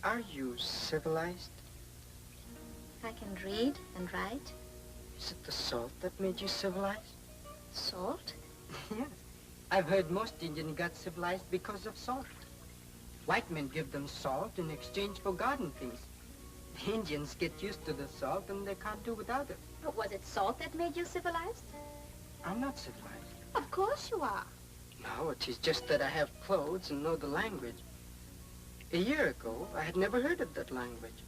Are you civilized? I can read and write. Is it the salt that made you civilized? Salt? Yes. I've heard most Indians got civilized because of salt. White men give them salt in exchange for garden things. The Indians get used to the salt and they can't do without it. But was it salt that made you civilized? I'm not civilized. Of course you are. No, it is just that I have clothes and know the language. A year ago, I had never heard of that language.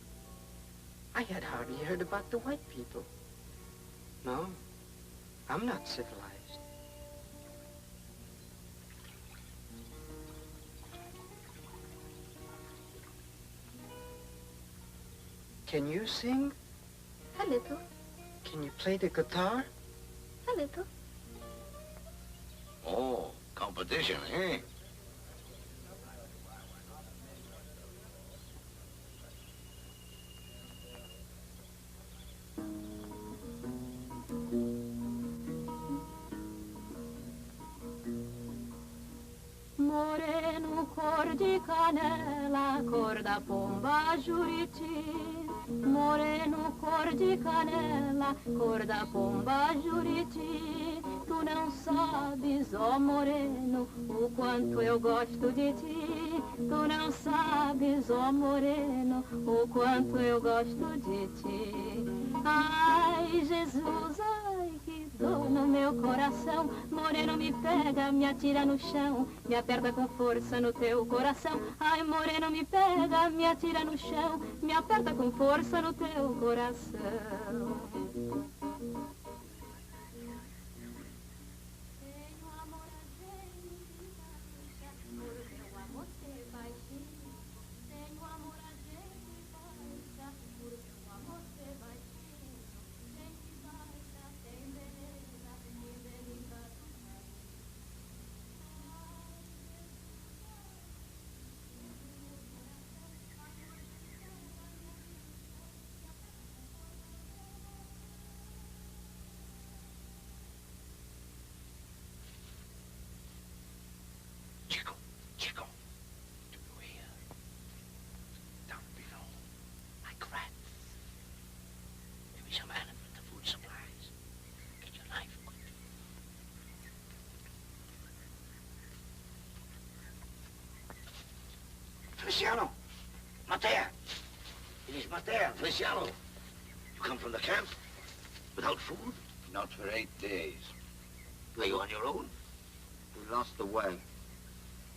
I had hardly heard about the white people. No, I'm not civilized. Can you sing? A little. Can you play the guitar? A little. Oh, competition, eh? Moreno, cor de canela, cor da pomba juriti. Moreno, cor de canela, cor da pomba juriti. Tu não sabes, ó moreno, o quanto eu gosto de ti. Tu não sabes, ó moreno, o quanto eu gosto de ti. Ai, Jesus, ai, que dor no meu coração. Moreno, me pega, me atira no chão, me aperta com força no teu coração. Ai, moreno, me pega, me atira no chão, me aperta com força no teu coração. Feliciano! Matea! It is Matea, Feliciano. You come from the camp? Without food? Not for 8 days. Were you on your own? We lost the way.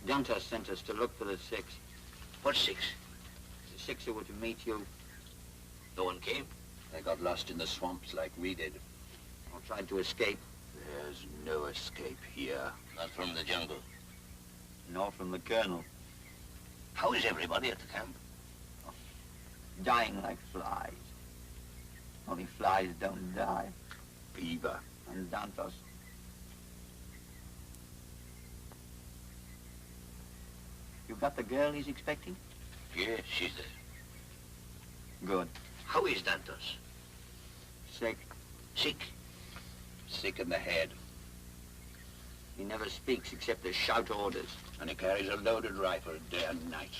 Dantos sent us to look for the 6. What 6? The 6 who were to meet you. No one came? They got lost in the swamps like we did. Or tried to escape. There's no escape here. Not from the jungle? Nor from the colonel. How is everybody at the camp? Oh, dying like flies. Only flies don't die. Beaver. And Dantos. You got the girl he's expecting? Yes, she's there. Good. How is Dantos? Sick. Sick? Sick in the head. He never speaks except to shout orders. And he carries a loaded rifle day and night.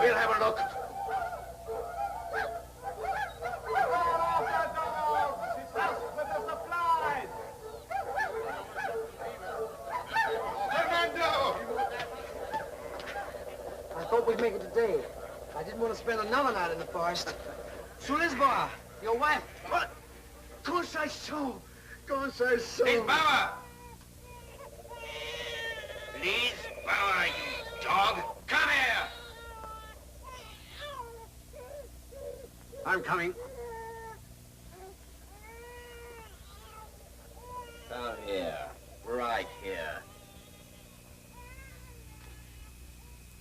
We'll have a look. I thought we'd make it today. I didn't want to spend another night in the forest. To Lisboa, your wife. What? Conceicao. Lisboa! Lisboa, you dog! Come here! I'm coming. Come here. Right here.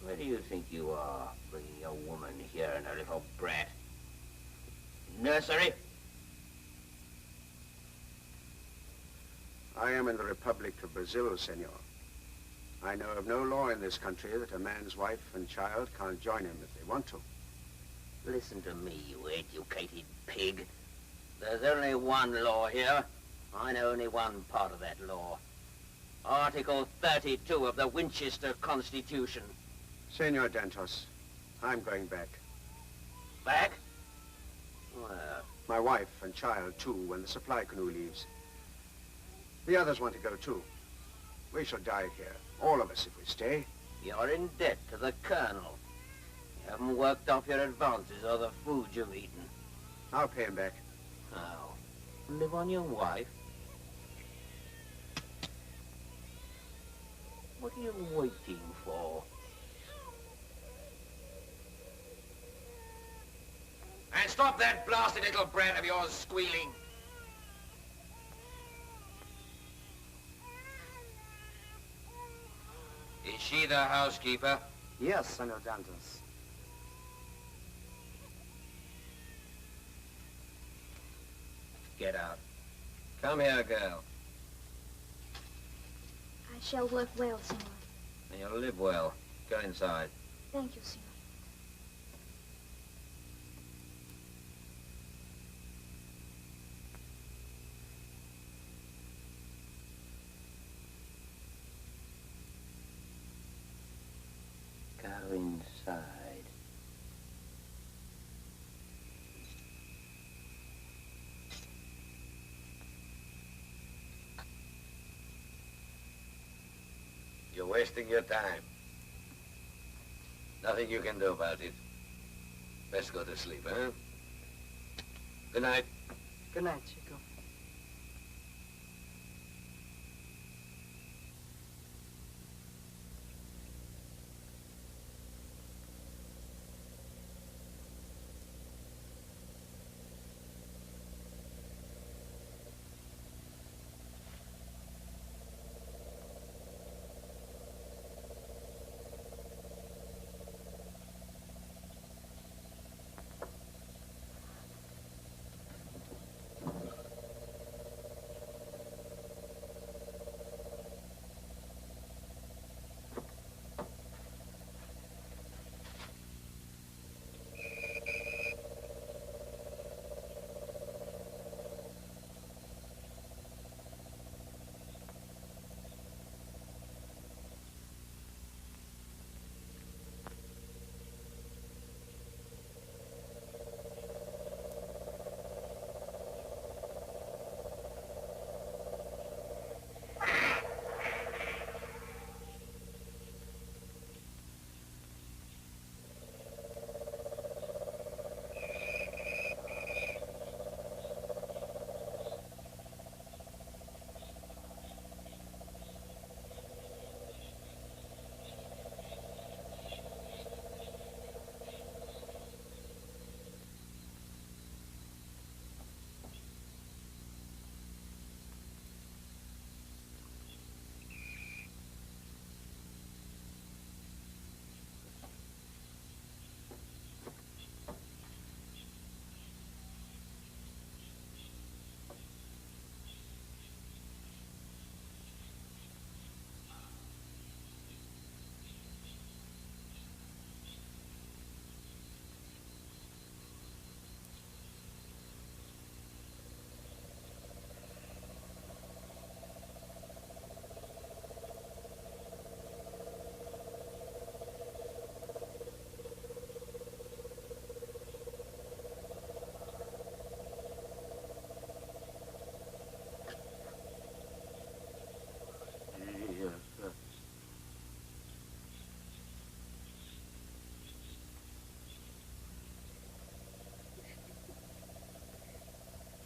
Where do you think you are, bringing a woman here and a little brat? Nursery? I am in the Republic of Brazil, senor. I know of no law in this country that a man's wife and child can't join him if they want to. Listen to me, you educated pig. There's only one law here. I know only one part of that law. Article 32 of the Winchester Constitution. Senor Dantos, I'm going back. Back? Well, My wife and child, too, when the supply canoe leaves. The others want to go, too. We shall die here, all of us, if we stay. you're in debt to the Colonel. You haven't worked off your advances or the food you've eaten. I'll pay him back. How? Live on your wife? What are you waiting for? And stop that blasted little brat of yours squealing. Is she the housekeeper? Yes, Senor Dantos. Get out. Come here, girl. I shall work well, senor. And you'll live well. Go inside. Thank you, senor. Go inside. You're wasting your time. Nothing you can do about it. Best go to sleep, huh? Good night. Good night, Chico.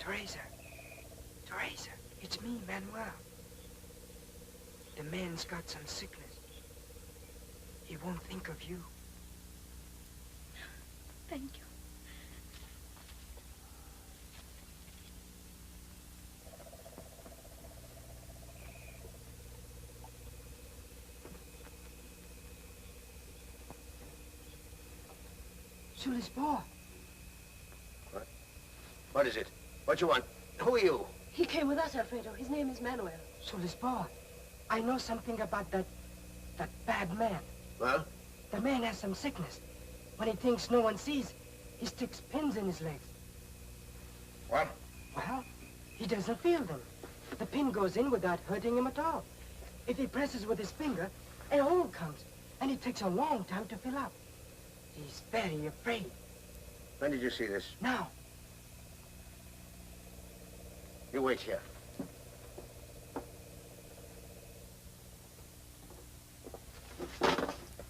Teresa. Teresa, it's me, Manoel. The man's got some sickness. He won't think of you. Thank you. Sur Lisboa. What? What is it? What you want? Who are you? He came with us, Alfredo. His name is Manoel. Sur Lisboa. I know something about that bad man. Well? The man has some sickness. When he thinks no one sees, he sticks pins in his legs. What? Well, he doesn't feel them. The pin goes in without hurting him at all. If he presses with his finger, a hole comes, and it takes a long time to fill up. He's very afraid. When did you see this? Now. You wait here.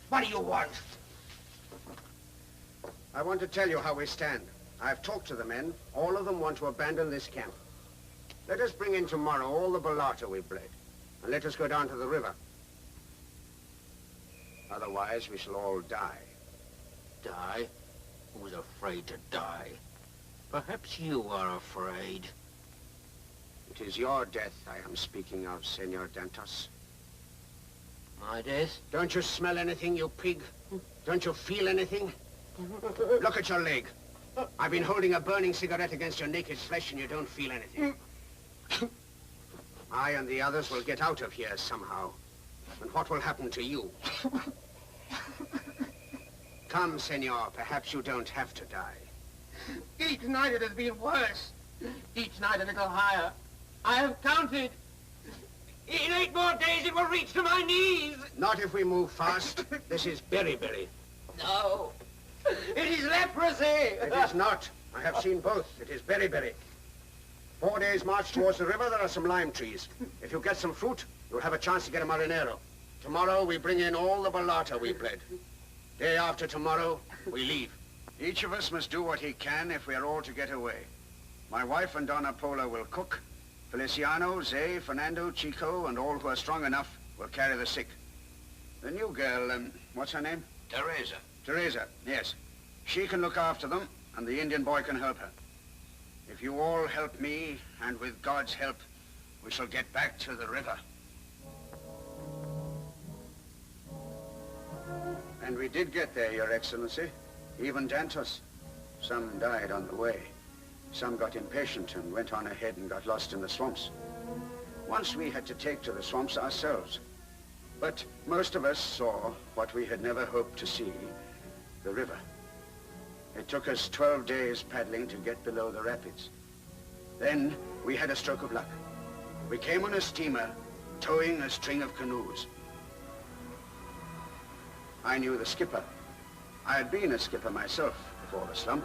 What do you want? I want to tell you how we stand. I've talked to the men. All of them want to abandon this camp. Let us bring in tomorrow all the balata we've bled, and let us go down to the river. Otherwise, we shall all die. Die? Who's afraid to die? Perhaps you are afraid. It is your death I am speaking of, Senor Dantos. My death? Don't you smell anything, you pig? Don't you feel anything? Look at your leg. I've been holding a burning cigarette against your naked flesh and you don't feel anything. I and the others will get out of here somehow. And what will happen to you? Come, senor, perhaps you don't have to die. Each night it has been worse. Each night a little higher. I have counted. In 8 more days it will reach to my knees. Not if we move fast. This is beriberi. No. It is leprosy. It is not. I have seen both. It is beriberi. 4 days' march towards the river, there are some lime trees. If you get some fruit, you'll have a chance to get a marinero. Tomorrow, we bring in all the balata we bled. Day after tomorrow, we leave. Each of us must do what he can if we are all to get away. My wife and Donna Paula will cook. Feliciano, Zay, Fernando, Chico, and all who are strong enough will carry the sick. The new girl, what's her name? Teresa. Teresa, yes. She can look after them, and the Indian boy can help her. If you all help me, and with God's help, we shall get back to the river. And we did get there, Your Excellency. Even Dantos. Some died on the way. Some got impatient and went on ahead and got lost in the swamps. Once we had to take to the swamps ourselves. But most of us saw what we had never hoped to see, the river. It took us 12 days paddling to get below the rapids. Then we had a stroke of luck. We came on a steamer towing a string of canoes. I knew the skipper. I had been a skipper myself before the slump.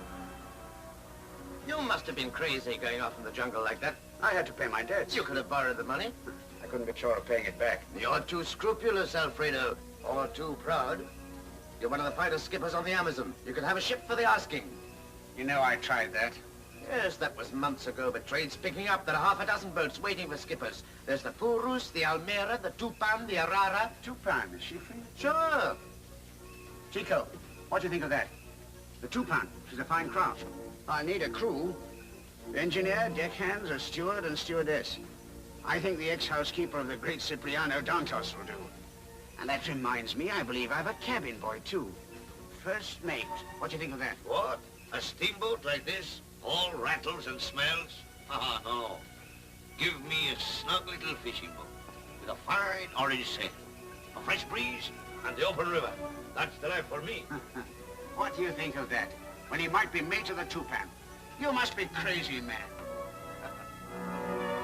You must have been crazy going off in the jungle like that. I had to pay my debts. You could have borrowed the money. I couldn't be sure of paying it back. You're too scrupulous, Alfredo. Or too proud. You're one of the finest skippers on the Amazon. You could have a ship for the asking. You know I tried that. Yes, that was months ago, but trade's picking up. There are half a dozen boats waiting for skippers. There's the Purus, the Almera, the Tupan, the Arara. Tupan, is she free? Sure. Chico, what do you think of that? The Tupan, she's a fine craft. I'll need a crew. Engineer, deckhands, a steward and stewardess. I think the ex-housekeeper of the great Cipriano Dantos will do. And that reminds me, I believe I've a cabin boy, too. First mate. What do you think of that? What? A steamboat like this? All rattles and smells? Ah, no. Give me a snug little fishing boat with a fine orange sail, a fresh breeze, and the open river. That's the life for me. What do you think of that? When he might be mate of the Tupan. You must be crazy, man.